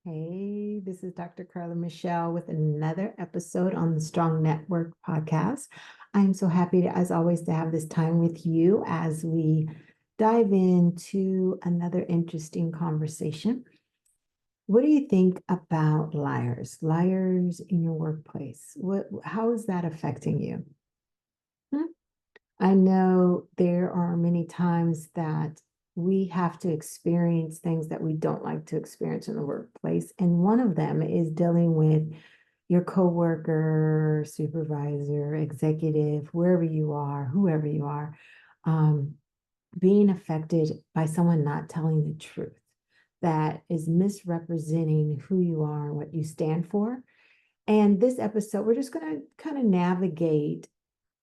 Hey, this is Dr. Carla Michelle with another episode on the Strong Network podcast. I'm so happy, as always, to have this time with you as we dive into another interesting conversation. What do you think about liars? Liars in your workplace? How is that affecting you? Hmm? I know there are many times that we have to experience things that we don't like to experience in the workplace. And one of them is dealing with your coworker, supervisor, executive, wherever you are, whoever you are, um, being affected by someone not telling the truth, that is misrepresenting who you are and what you stand for. And this episode, we're just going to kind of navigate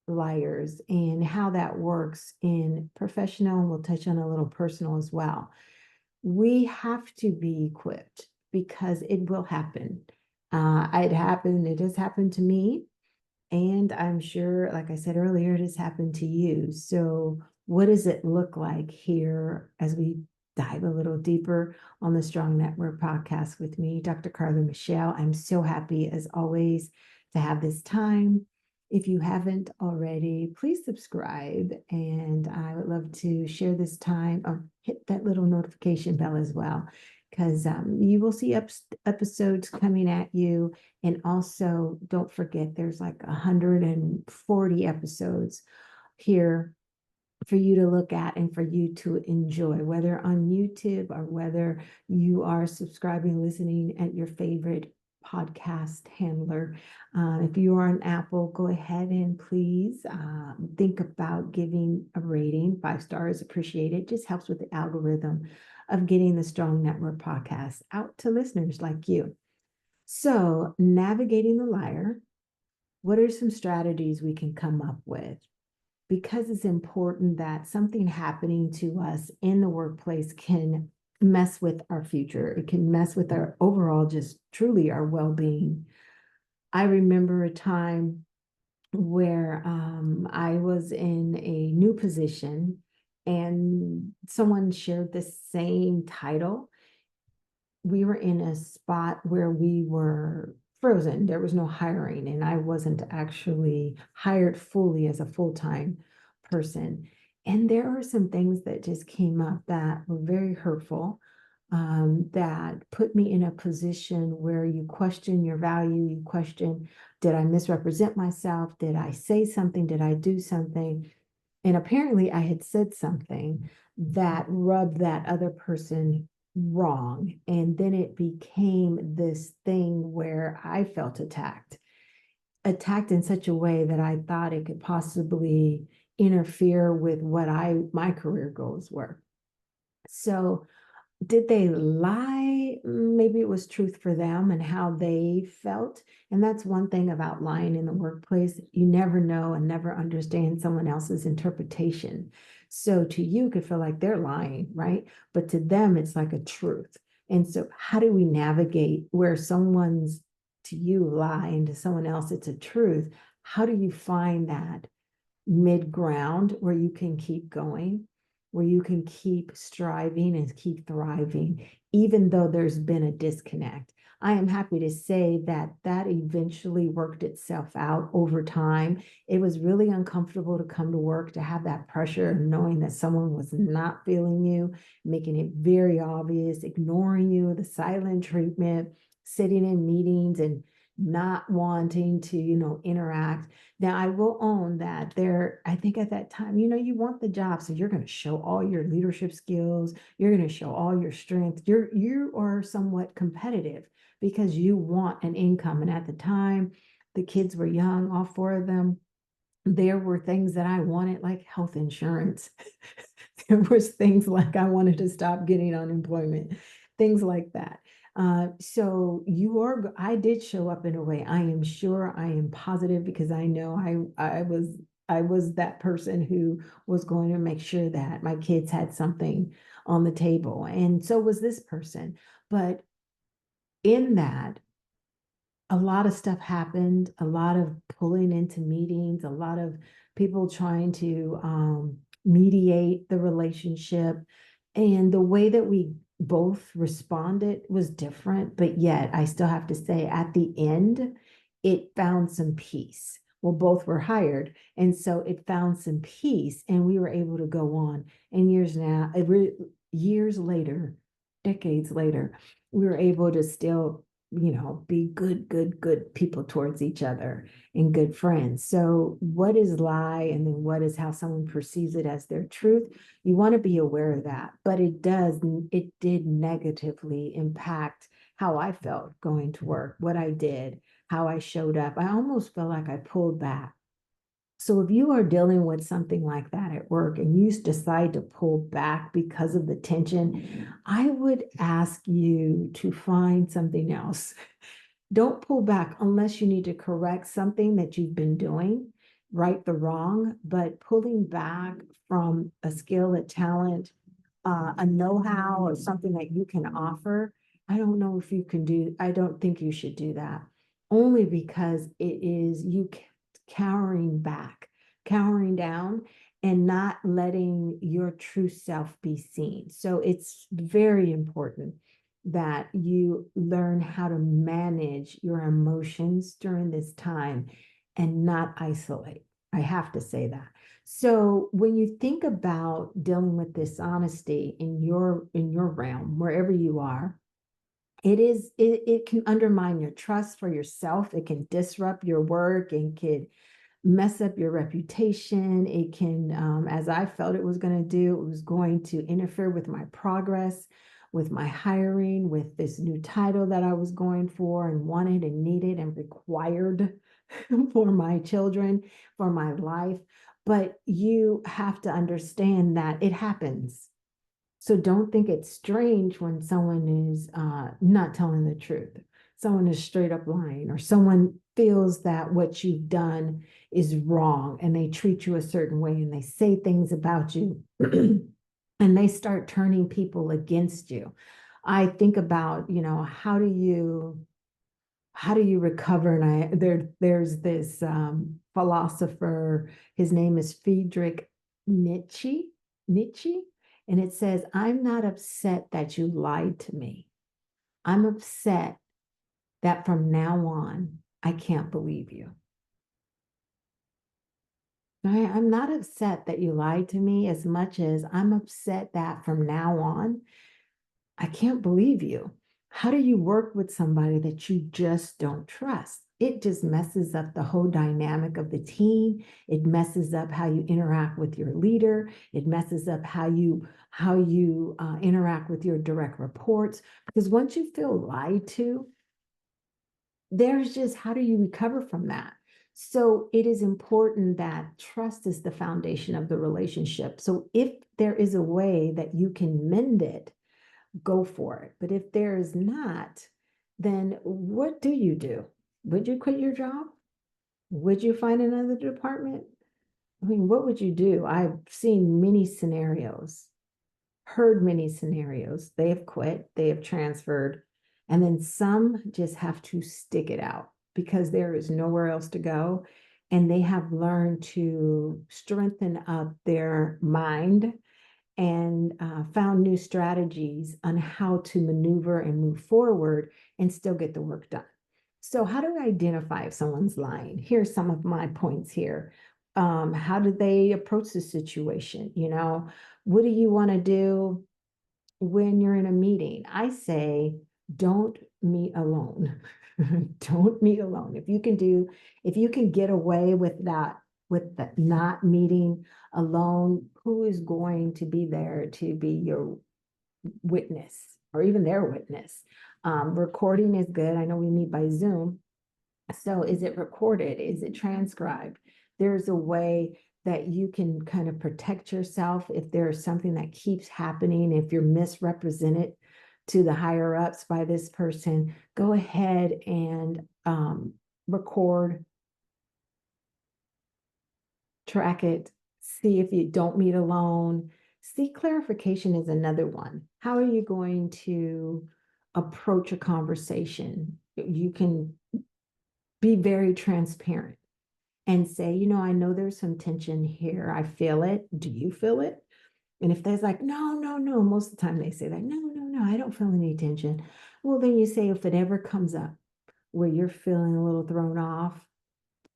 liars and how that works in professional, and we'll touch on a little personal as well. We have to be equipped because it will happen. It has happened to me, and I'm sure, like I said earlier, it has happened to you. So, what does it look like here as we dive a little deeper on the Strong Network podcast with me, Dr. Carla Michelle? I'm so happy, as always, to have this time. If you haven't already, please subscribe, and I would love to share this time or hit that little notification bell as well, because you will see episodes coming at you. And also, don't forget, there's like 140 episodes here for you to look at and for you to enjoy, whether on YouTube or whether you are subscribing, listening at your favorite podcast handler. If you are on Apple, go ahead and please think about giving a rating. 5 stars appreciated. Just helps with the algorithm of getting the Strong Network podcast out to listeners like you. So, navigating the liar, what are some strategies we can come up with? Because it's important that something happening to us in the workplace can mess with our future. It can mess with our overall, just truly our well being. I remember a time where I was in a new position and someone shared the same title. We were in a spot where we were frozen. There was no hiring, and I wasn't actually hired fully as a full-time person. And there were some things that just came up that were very hurtful, that put me in a position where you question your value, you question, did I misrepresent myself? Did I say something? Did I do something? And apparently I had said something that rubbed that other person wrong. And then it became this thing where I felt attacked in such a way that I thought it could possibly interfere with what my career goals were. So did they lie? Maybe it was truth for them and how they felt. And that's one thing about lying in the workplace. You never know and never understand someone else's interpretation. So to you, it could feel like they're lying, right? But to them, it's like a truth. And so, how do we navigate where someone's to you lie and to someone else it's a truth? How do you find that mid ground where you can keep going, where you can keep striving and keep thriving, even though there's been a disconnect? I am happy to say that that eventually worked itself out over time. It was really uncomfortable to come to work, to have that pressure of knowing that someone was not feeling you, making it very obvious, ignoring you, the silent treatment, sitting in meetings and not wanting to, interact. Now, I will own that I think at that time, you want the job. So you're going to show all your leadership skills. You're going to show all your strength. You are somewhat competitive because you want an income. And at the time, the kids were young, all 4 of them. There were things that I wanted, like health insurance. There was things like I wanted to stop getting unemployment, things like that. So I did show up in a way. I am sure, I am positive, because I know I was that person who was going to make sure that my kids had something on the table. And so was this person. But in that, a lot of stuff happened, a lot of pulling into meetings, a lot of people trying to mediate the relationship. And the way that we both responded was different, but yet I still have to say at the end, it found some peace. Well, both were hired. And so it found some peace and we were able to go on. And years later, decades later, we were able to still, be good people towards each other and good friends. So what is lie and then what is how someone perceives it as their truth? You want to be aware of that, but it did negatively impact how I felt going to work, what I did, how I showed up. I almost felt like I pulled back. So if you are dealing with something like that at work and you decide to pull back because of the tension, I would ask you to find something else. Don't pull back unless you need to correct something that you've been doing, right the wrong, but pulling back from a skill, a talent, a know-how or something that you can offer, I don't know if you can do, I don't think you should do that. Only because it is you cowering back, cowering down, and not letting your true self be seen. So it's very important that you learn how to manage your emotions during this time and not isolate. I have to say that. So when you think about dealing with dishonesty in your realm, wherever you are, it can undermine your trust for yourself. It can disrupt your work and can mess up your reputation. It can, as I felt it was going to do, it was going to interfere with my progress, with my hiring, with this new title that I was going for and wanted and needed and required for my children, for my life. But you have to understand that it happens. So don't think it's strange when someone is not telling the truth. Someone is straight up lying, or someone feels that what you've done is wrong and they treat you a certain way and they say things about you and they start turning people against you. I think about, how do you recover? And there's this philosopher, his name is Friedrich Nietzsche, and it says, I'm not upset that you lied to me. I'm upset that from now on, I can't believe you. I'm not upset that you lied to me as much as I'm upset that from now on, I can't believe you. How do you work with somebody that you just don't trust? It just messes up the whole dynamic of the team. It messes up how you interact with your leader. It messes up how you interact with your direct reports. Because once you feel lied to, there's just how do you recover from that? So it is important that trust is the foundation of the relationship. So if there is a way that you can mend it, go for it. But if there is not, then what do you do? Would you quit your job? Would you find another department? I mean, what would you do? I've seen many scenarios, heard many scenarios. They have quit, they have transferred, and then some just have to stick it out because there is nowhere else to go. And they have learned to strengthen up their mind and found new strategies on how to maneuver and move forward and still get the work done. So, how do I identify if someone's lying? Here's some of my points here. How do they approach the situation? What do you want to do when you're in a meeting? I say, don't meet alone. Don't meet alone. If you can get away with the not meeting alone, who is going to be there to be your witness or even their witness? Recording is good. I know we meet by Zoom. So is it recorded? Is it transcribed? There's a way that you can kind of protect yourself if there's something that keeps happening, if you're misrepresented to the higher ups by this person, go ahead and record, track it, see if you don't meet alone. See, clarification is another one. How are you going to approach a conversation? You can be very transparent and say, I know there's some tension here. I feel it. Do you feel it? And if there's like, no, no, no, most of the time they say that, no, no, no, I don't feel any tension. Well, then you say, if it ever comes up where you're feeling a little thrown off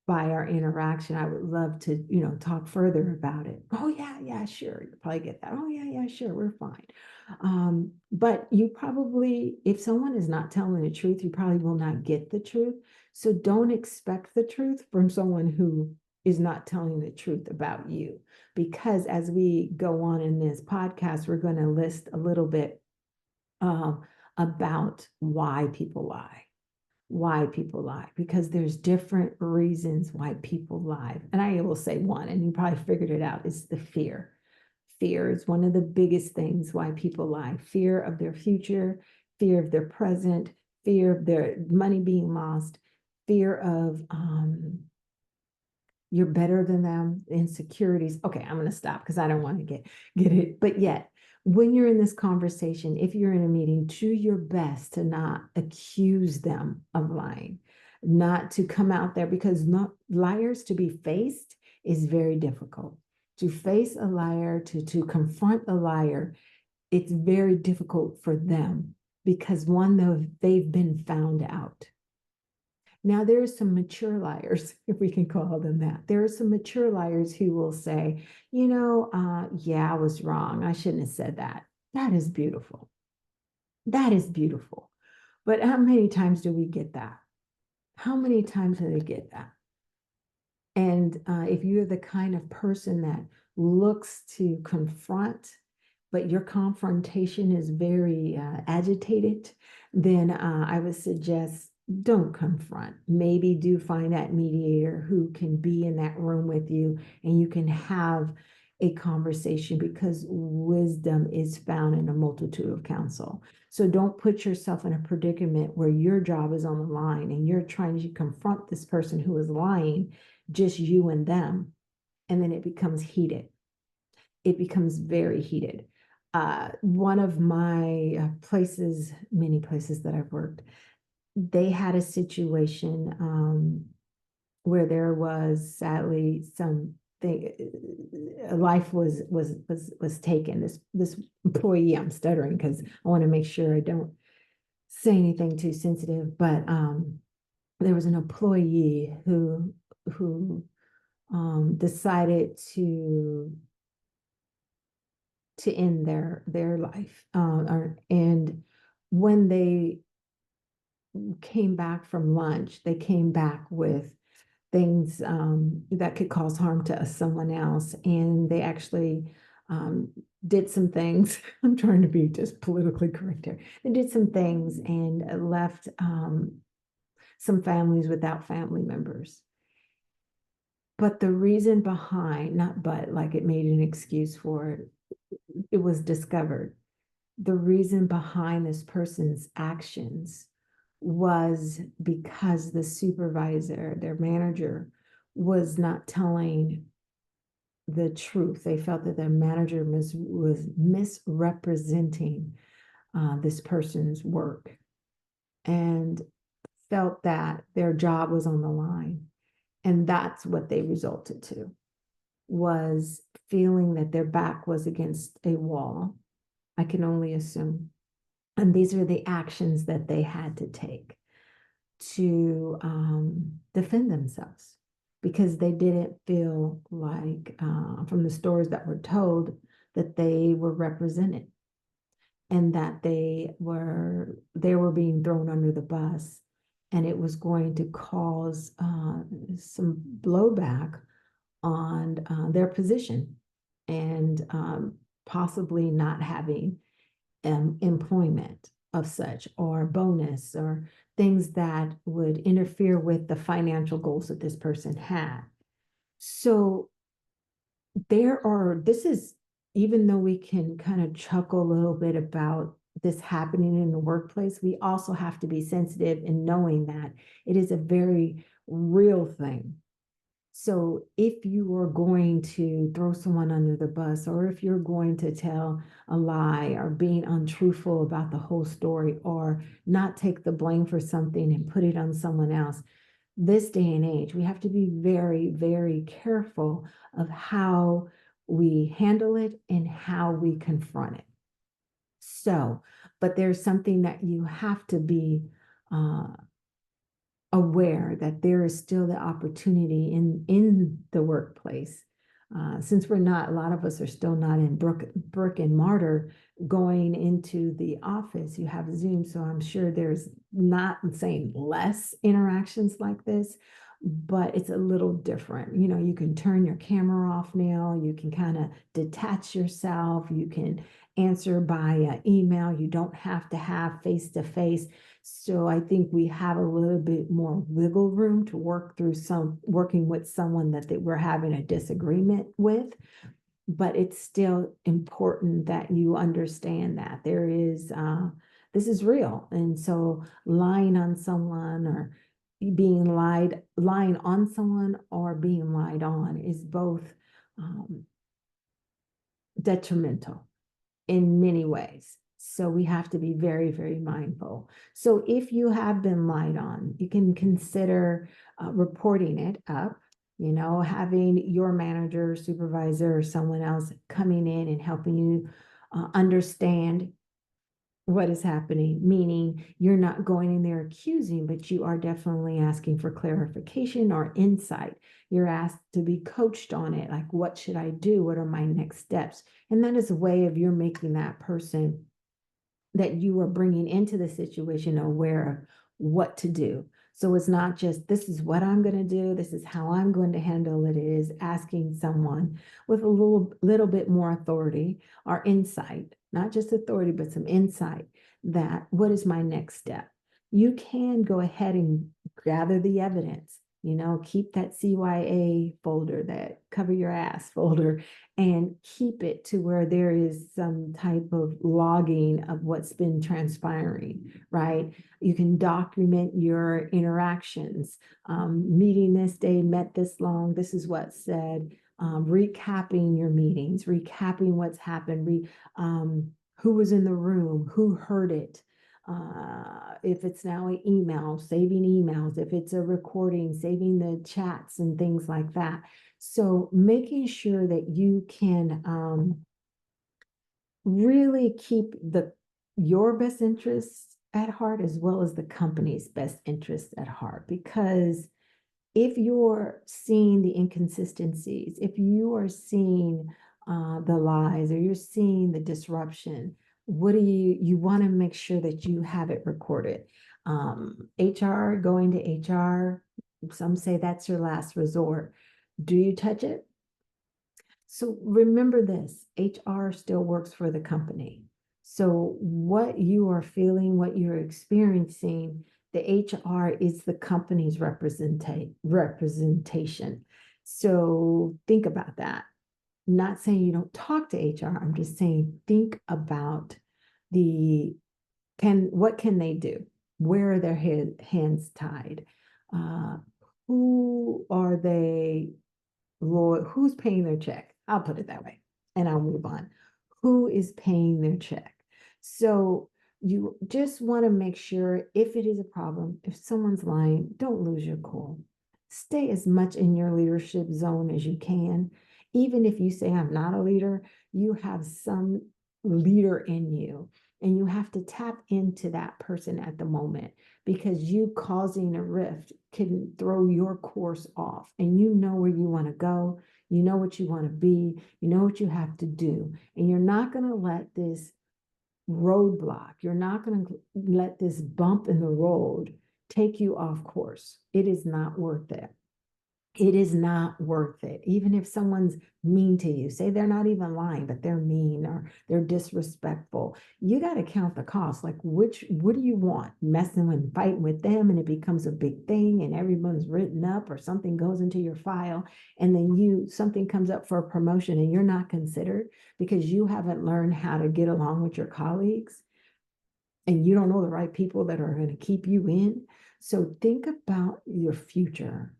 by our interaction, I would love to, talk further about it. Oh yeah, yeah, sure. You probably get that. Oh yeah, yeah, sure, we're fine. But you probably, if someone is not telling the truth, you probably will not get the truth. So don't expect the truth from someone who is not telling the truth about you. Because as we go on in this podcast, we're going to list a little bit um, about why people lie, because there's different reasons why people lie. And I will say one, and you probably figured it out, is the fear. Fear is one of the biggest things why people lie. Fear of their future, fear of their present, fear of their money being lost, fear of you're better than them, insecurities. Okay, I'm going to stop because I don't want to get it. But yet, when you're in this conversation, if you're in a meeting, do your best to not accuse them of lying, not to come out there, because not liars to be faced is very difficult. To face a liar, to confront a liar, it's very difficult for them because one, they've been found out. Now, there are some mature liars, if we can call them that. There are some mature liars who will say, yeah, I was wrong. I shouldn't have said that. That is beautiful. That is beautiful. But how many times do we get that? How many times do they get that? And if you're the kind of person that looks to confront, but your confrontation is very agitated, then I would suggest don't confront. Maybe do find that mediator who can be in that room with you and you can have a conversation, because wisdom is found in a multitude of counsel. So don't put yourself in a predicament where your job is on the line and you're trying to confront this person who is lying, just you and them. And then it becomes heated. It becomes very heated. One of my places, many places that I've worked, they had a situation where there was sadly something, life was taken. This employee, I'm stuttering because I want to make sure I don't say anything too sensitive, but there was an employee who decided to end their life. And when they came back from lunch, they came back with things that could cause harm to someone else. And they actually did some things. I'm trying to be just politically correct here. They did some things and left some families without family members. But the reason behind, not but, like it made an excuse for it, it was discovered. The reason behind this person's actions was because the supervisor, their manager, was not telling the truth. They felt that their manager was misrepresenting this person's work and felt that their job was on the line. And that's what they resulted to, was feeling that their back was against a wall. I can only assume. And these are the actions that they had to take to defend themselves, because they didn't feel like, from the stories that were told, that they were represented and that they were being thrown under the bus, and it was going to cause some blowback on their position, and possibly not having employment of such, or bonus, or things that would interfere with the financial goals that this person had. So this is, even though we can kind of chuckle a little bit about this happening in the workplace, we also have to be sensitive in knowing that it is a very real thing. So if you are going to throw someone under the bus, or if you're going to tell a lie, or being untruthful about the whole story, or not take the blame for something and put it on someone else, this day and age, we have to be very, very careful of how we handle it, and how we confront it. So, but there's something that you have to be uh, aware that there is still the opportunity in the workplace. Since we're not, a lot of us are still not in brick and mortar going into the office. You have Zoom, so I'm sure there's, not saying less interactions like this, but it's a little different. You know, you can turn your camera off now. You can kind of detach yourself. You can answer by email. You don't have to have face to face. So I think we have a little bit more wiggle room to work through working with someone that we're having a disagreement with. But it's still important that you understand that there is, this is real. And so lying on someone, or lying on someone or being lied on, is both detrimental in many ways. So we have to be very, very mindful. So if you have been lied on, you can consider reporting it up, you know, having your manager, supervisor, or someone else coming in and helping you understand what is happening, meaning you're not going in there accusing, but you are definitely asking for clarification or insight. You're asked to be coached on it. Like, what should I do? What are my next steps? And that is a way of you're making that person that you are bringing into the situation aware of what to do. So it's not just, this is what I'm going to do, this is how I'm going to handle it. It is asking someone with a little bit more authority or insight, not just authority, but some insight, that what is my next step? You can go ahead and gather the evidence, you know, keep that CYA folder, that cover your ass folder, and keep it to where there is some type of logging of what's been transpiring, right? You can document your interactions. Meeting this day, met this long, this is what's said. Recapping your meetings, recapping what's happened, who was in the room, who heard it. If it's now an email, saving emails. If it's a recording, saving the chats and things like that. So making sure that you can really keep your best interests at heart, as well as the company's best interests at heart. Because if you're seeing the inconsistencies, if you are seeing the lies, or you're seeing the disruption, what do you want to make sure that you have it recorded. HR, going to HR, some say that's your last resort. Do you touch it? So remember this, HR still works for the company. So what you are feeling, what you're experiencing, the HR is the company's representation. So think about that. Not saying you don't talk to HR. I'm just saying, think about what can they do? Where are their hands tied? Uh, who are they who's paying their check? I'll put it that way, and I'll move on. Who is paying their check? So you just want to make sure, if it is a problem, if someone's lying, don't lose your cool. Stay as much in your leadership zone as you can. Even if you say, I'm not a leader, you have some leader in you, and you have to tap into that person at the moment, because you causing a rift can throw your course off, and you know where you want to go, you know what you want to be, you know what you have to do, and you're not going to let this roadblock, you're not going to let this bump in the road take you off course. It is not worth it. It is not worth it. Even if someone's mean to you, say they're not even lying, but they're mean or they're disrespectful, you got to count the cost. Like, what do you want? Messing and fighting with them, and it becomes a big thing, and everyone's written up, or something goes into your file, and then something comes up for a promotion and you're not considered because you haven't learned how to get along with your colleagues, and you don't know the right people that are going to keep you in. So think about your future,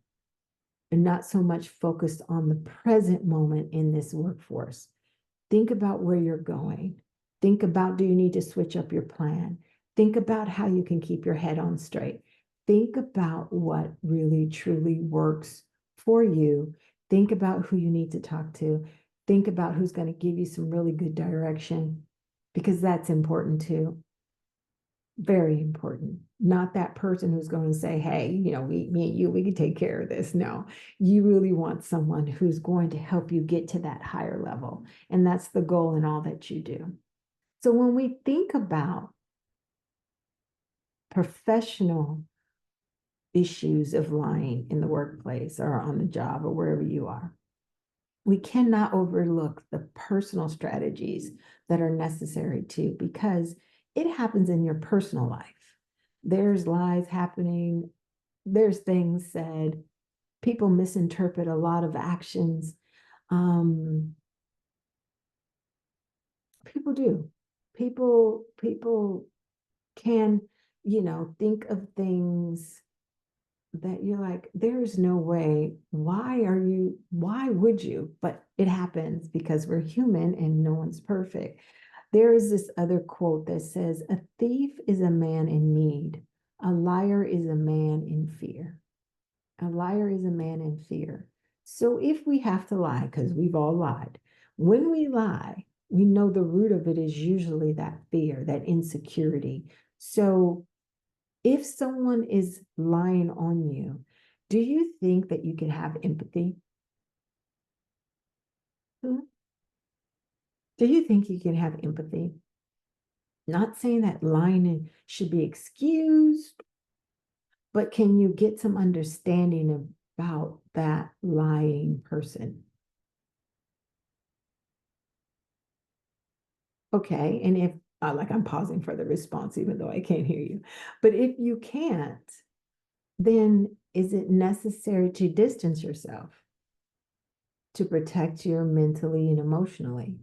and not so much focused on the present moment in this workforce. Think about where you're going. Think about, do you need to switch up your plan? Think about how you can keep your head on straight. Think about what really truly works for you. Think about who you need to talk to. Think about who's going to give you some really good direction, because that's important too. Very important. Not that person who's going to say, hey, me and you, we can take care of this. No, you really want someone who's going to help you get to that higher level. And that's the goal in all that you do. So when we think about professional issues of lying in the workplace or on the job or wherever you are, we cannot overlook the personal strategies that are necessary too, because it happens in your personal life. There's lies happening, there's things said, people misinterpret a lot of actions. Um, People do. People can, think of things that you're like, there's no way. Why would you? But it happens because we're human and no one's perfect. There is this other quote that says, a thief is a man in need, a liar is a man in fear. A liar is a man in fear. So if we have to lie, because we've all lied, when we lie, we know the root of it is usually that fear, that insecurity. So if someone is lying on you, do you think that you can have empathy? Hmm? Do you think you can have empathy? Not saying that lying should be excused, but can you get some understanding about that lying person? Okay, and if like I'm pausing for the response, even though I can't hear you, but if you can't, then is it necessary to distance yourself to protect you mentally and emotionally?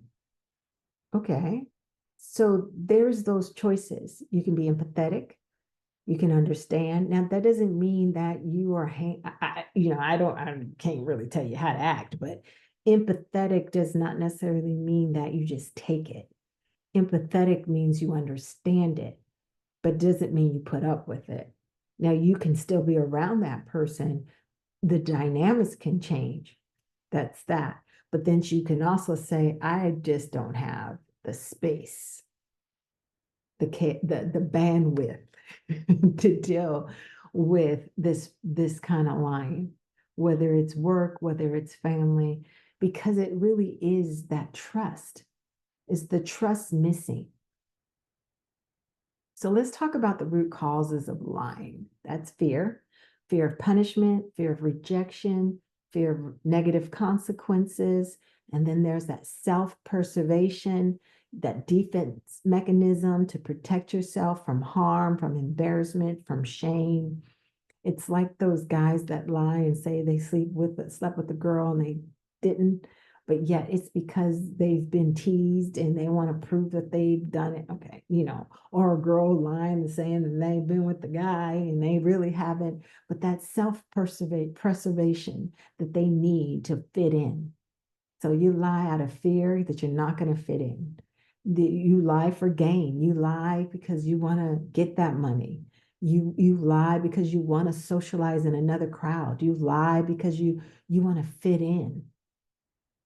Okay. So there's those choices. You can be empathetic. You can understand. Now, that doesn't mean that you are, I can't really tell you how to act, but empathetic does not necessarily mean that you just take it. Empathetic means you understand it, but doesn't mean you put up with it. Now, you can still be around that person. The dynamics can change. That's that. But then you can also say, I just don't have the space, the bandwidth to deal with this kind of lying, whether it's work, whether it's family, because it really is that trust. Is the trust missing? So let's talk about the root causes of lying. That's fear of punishment, fear of rejection, fear of negative consequences. And then there's that self-preservation, that defense mechanism to protect yourself from harm, from embarrassment, from shame. It's like those guys that lie and say they slept with a girl and they didn't, but yet it's because they've been teased and they want to prove that they've done it. Okay, or a girl lying and saying that they've been with the guy and they really haven't, but that self-preservation that they need to fit in. So you lie out of fear that you're not going to fit in. You lie for gain. You lie because you want to get that money. You lie because you want to socialize in another crowd. You lie because you want to fit in,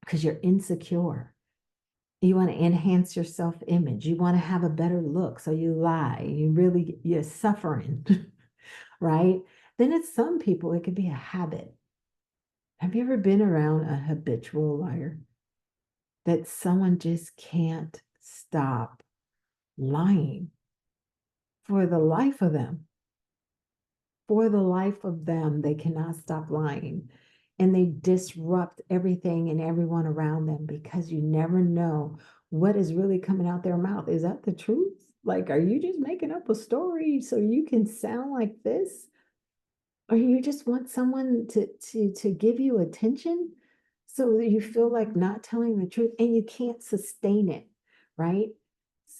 because you're insecure. You want to enhance your self-image. You want to have a better look. So you lie. You're suffering, right? Then it's some people, it could be a habit. Have you ever been around a habitual liar that someone just can't stop lying for the life of them? For the life of them, they cannot stop lying. And they disrupt everything and everyone around them, because you never know what is really coming out their mouth. Is that the truth? Like, are you just making up a story so you can sound like this? Or you just want someone to give you attention so that you feel like not telling the truth and you can't sustain it, right?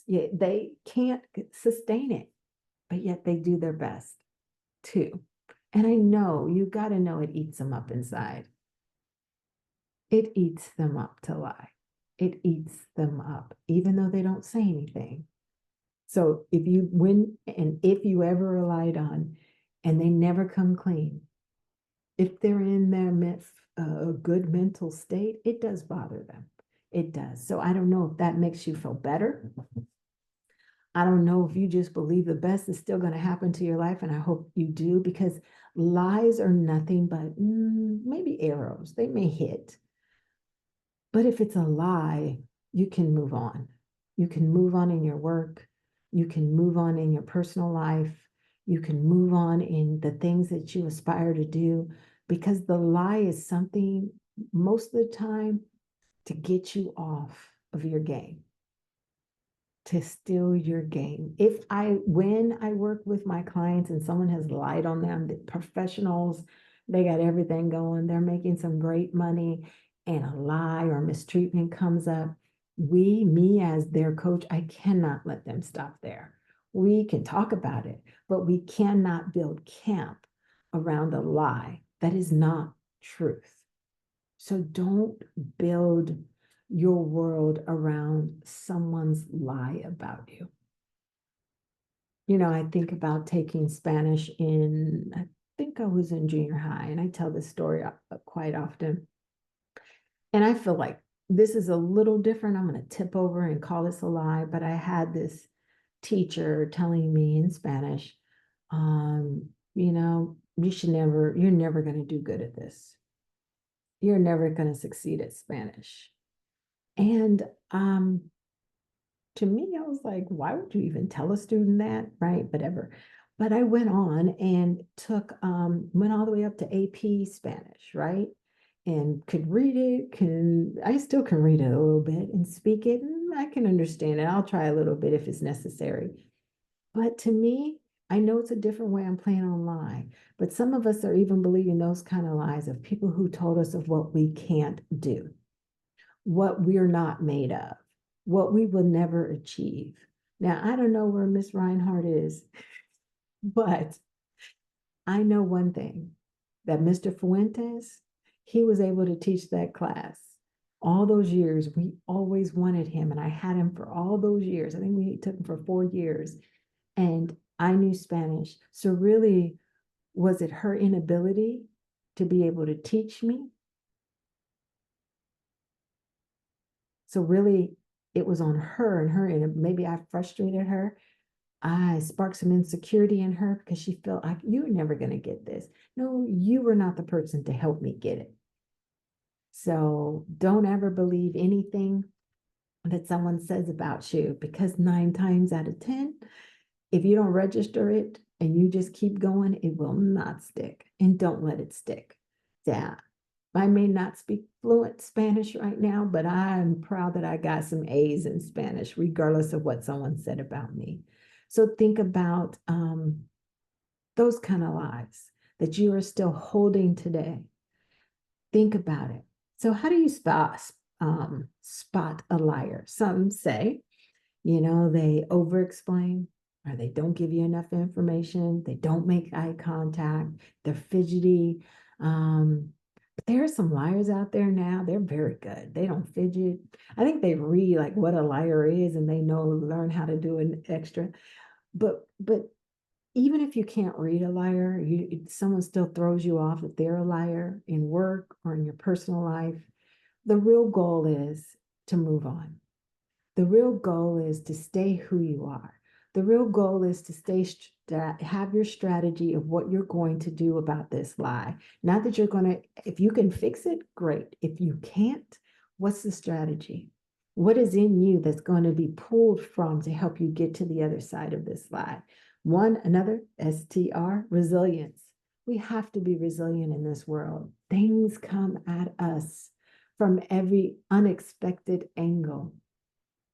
Yeah, they can't sustain it, but yet they do their best too. And I know you got to know it eats them up inside. It eats them up to lie. It eats them up, even though they don't say anything. So if you ever relied on and they never come clean, if they're in their a good mental state, it does bother them. It does. So I don't know if that makes you feel better. I don't know if you just believe the best is still going to happen to your life, and I hope you do, because lies are nothing but maybe arrows. They may hit, but if it's a lie, you can move on. You can move on in your work. You can move on in your personal life. You can move on in the things that you aspire to do, because the lie is something most of the time to get you off of your game, to steal your game. When I work with my clients and someone has lied on them, the professionals, they got everything going, they're making some great money, and a lie or mistreatment comes up. Me as their coach, I cannot let them stop there. We can talk about it, but we cannot build camp around a lie that is not truth. So don't build your world around someone's lie about you. I think about taking Spanish I think I was in junior high, and I tell this story quite often. And I feel like this is a little different. I'm going to tip over and call this a lie, but I had this teacher telling me in Spanish, you're never going to do good at this. You're never going to succeed at Spanish. And to me, I was like, why would you even tell a student that? Right? Whatever. But I went on and went all the way up to AP Spanish, right? And could read it, I still can read it a little bit and speak it, and I can understand it. I'll try a little bit if it's necessary. But to me, I know it's a different way I'm playing online, but some of us are even believing those kind of lies of people who told us of what we can't do, what we're not made of, what we will never achieve. Now, I don't know where Miss Reinhardt is, but I know one thing, that Mr. Fuentes, he was able to teach that class. All those years, we always wanted him, and I had him for all those years. I think we took him for 4 years, and I knew Spanish. So really, was it her inability to be able to teach me? So really, it was on her and maybe I frustrated her. I sparked some insecurity in her because she felt like, you're never going to get this. No, you were not the person to help me get it. So don't ever believe anything that someone says about you, because 9 times out of 10, if you don't register it and you just keep going, it will not stick, and don't let it stick. Yeah. I may not speak fluent Spanish right now, but I'm proud that I got some A's in Spanish, regardless of what someone said about me. So think about those kind of lies that you are still holding today. Think about it. So how do you spot a liar? Some say, they over explain, or they don't give you enough information. They don't make eye contact. They're fidgety. But there are some liars out there now. They're very good. They don't fidget. I think they read like what a liar is, and they learn how to do an extra. But even if you can't read a liar, someone still throws you off that they're a liar in work or in your personal life. The real goal is to move on. The real goal is to stay who you are. The real goal is to have your strategy of what you're going to do about this lie. Not that if you can fix it, great. If you can't, what's the strategy? What is in you that's going to be pulled from to help you get to the other side of this lie? Another STR, resilience. We have to be resilient in this world. Things come at us from every unexpected angle.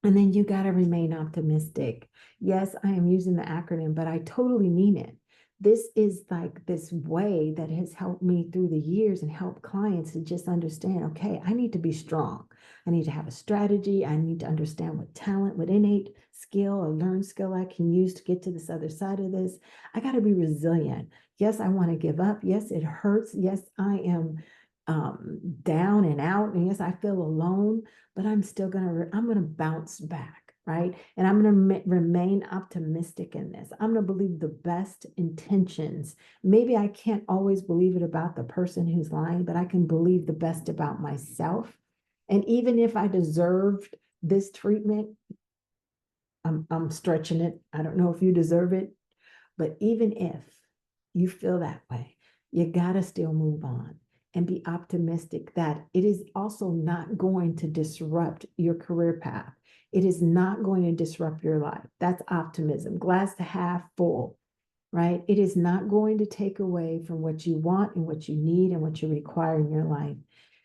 And then you got to remain optimistic. Yes, I am using the acronym, but I totally mean it. This is like this way that has helped me through the years and helped clients to just understand, okay, I need to be strong. I need to have a strategy. I need to understand what innate skill or learned skill I can use to get to this other side of this. I got to be resilient. Yes, I want to give up. Yes, it hurts. Yes, I am down and out. And yes, I feel alone, but I'm going to bounce back, right? And I'm going to remain optimistic in this. I'm going to believe the best intentions. Maybe I can't always believe it about the person who's lying, but I can believe the best about myself. And even if I deserved this treatment, I'm stretching it. I don't know if you deserve it, but even if you feel that way, you got to still move on and be optimistic that it is also not going to disrupt your career path. It is not going to disrupt your life. That's optimism. Glass to half full, right? It is not going to take away from what you want and what you need and what you require in your life.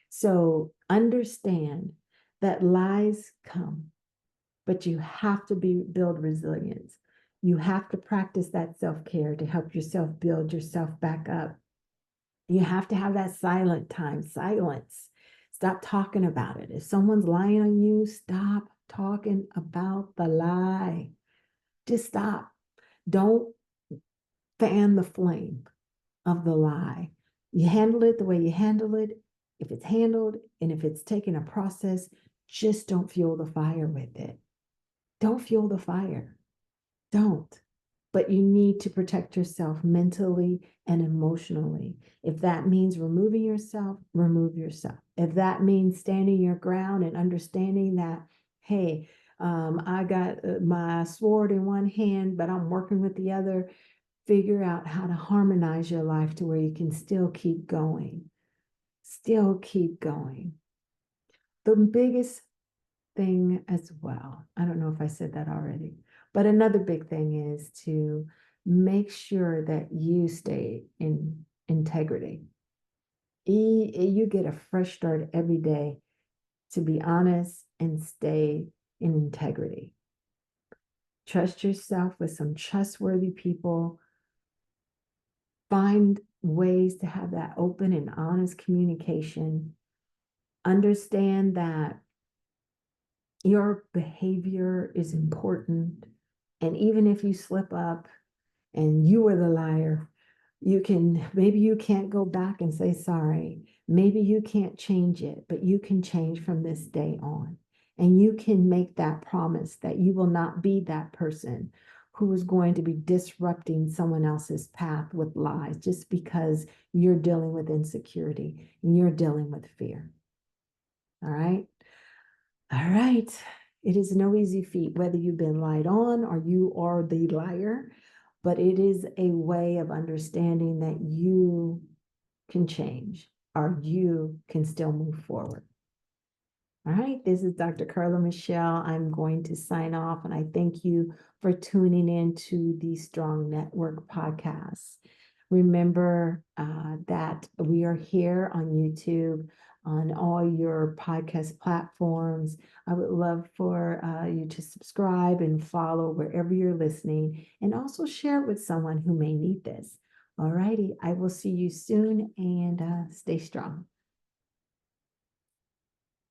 So understand that lies come, but you have to build resilience. You have to practice that self-care to help yourself build yourself back up. You have to have that silent time, silence. Stop talking about it. If someone's lying on you, stop talking about the lie. Just stop. Don't fan the flame of the lie. You handle it the way you handle it. If it's handled and if it's taken a process, just don't fuel the fire with it. Don't fuel the fire. Don't. But you need to protect yourself mentally and emotionally. If that means removing yourself, remove yourself. If that means standing your ground and understanding that, hey, I got my sword in one hand, but I'm working with the other, figure out how to harmonize your life to where you can still keep going. Still keep going. The biggest thing as well, I don't know if I said that already, but another big thing is to make sure that you stay in integrity. You get a fresh start every day to be honest and stay in integrity. Trust yourself with some trustworthy people. Find ways to have that open and honest communication. Understand that your behavior is important. And even if you slip up and you were the liar, maybe you can't go back and say sorry. Maybe you can't change it, but you can change from this day on. And you can make that promise that you will not be that person who is going to be disrupting someone else's path with lies just because you're dealing with insecurity and you're dealing with fear. All right. All right. It is no easy feat, whether you've been lied on or you are the liar, but it is a way of understanding that you can change or you can still move forward. All right, this is Dr. Carla Michelle. I'm going to sign off and I thank you for tuning in to the Strong Network podcast. Remember that we are here on YouTube, on all your podcast platforms. I would love for you to subscribe and follow wherever you're listening and also share it with someone who may need this. All righty, I will see you soon and stay strong.